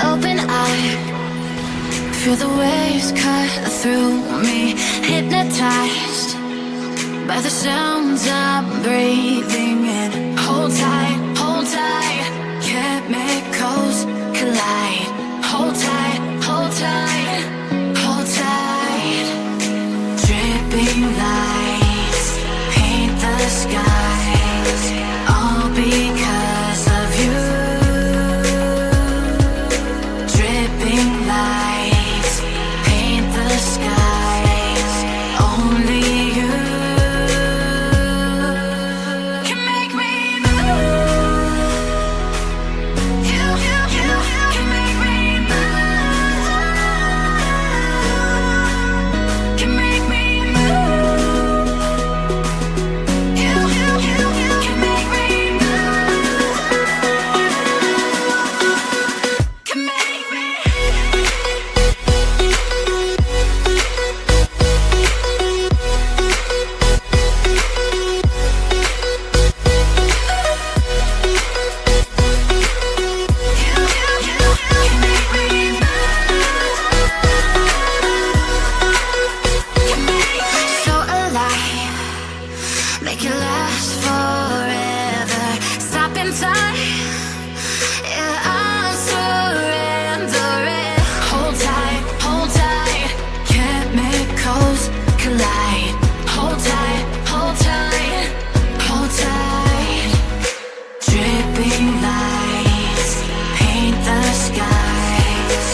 Open eye, feel the waves cut through me, hypnotized by the sounds I'm breathing in. Hold tight, chemicals collide. Hold tight, hold tight, hold tight. Dripping lights paint the skies, all because of you. Dripping lights paint the skies, only you can make me move. You can make me move. Can make me move. You can make me move. Can make me. So alive, make it last forever. Stop in time, yeah, I'm surrendering. Hold tight, chemicals collide. Hold tight, hold tight. Dripping lights paint the skies,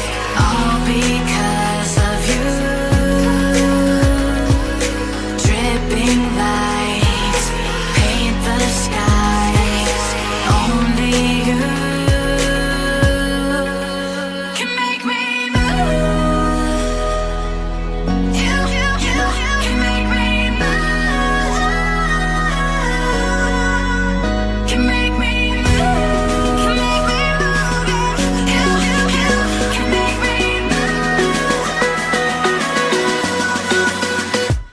all because of you. Dripping lights paint the skies, only you can make me move. You can make me move. Can make me move. Can make me move. You can make me move.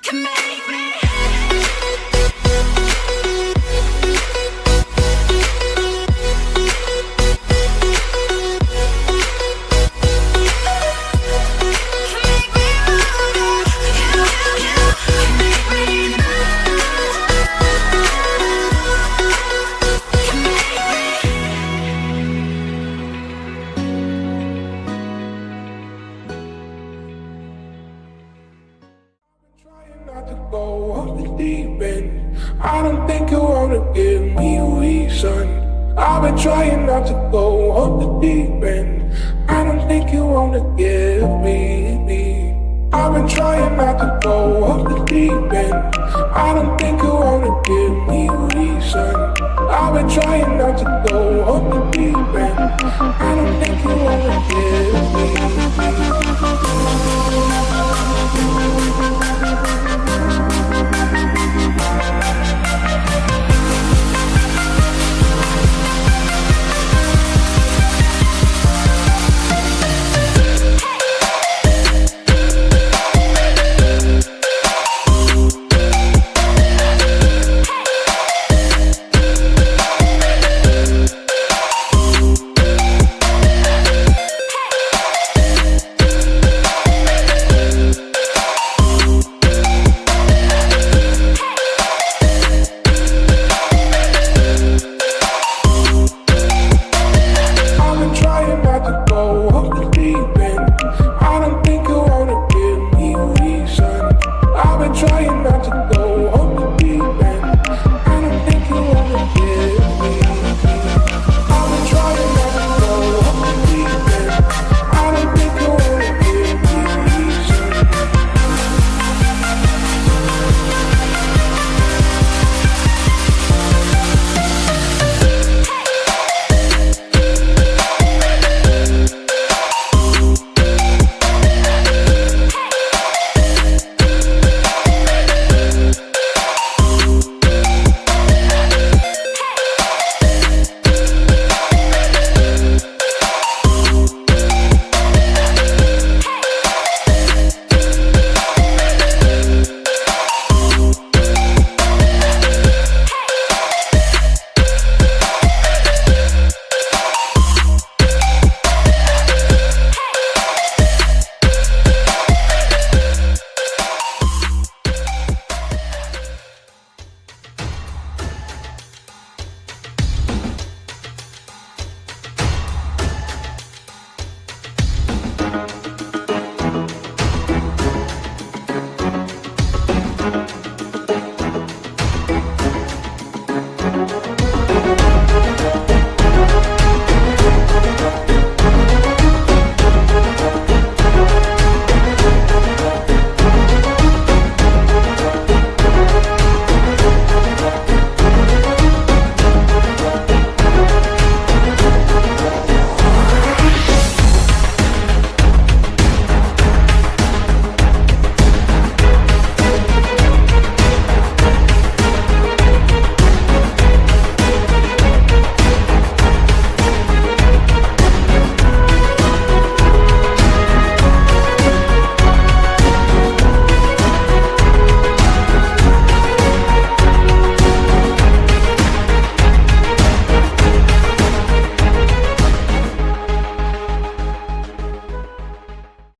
Can make me. Trying not to go off the deep end. I don't think you wanna give me a reason. I've been trying not to go off the deep end. I don't think you wanna give me. I've been trying not to go off the deep end. I don't think you wanna give me a reason. I've been trying not to go off the deep end. I don't think you wanna give me. you.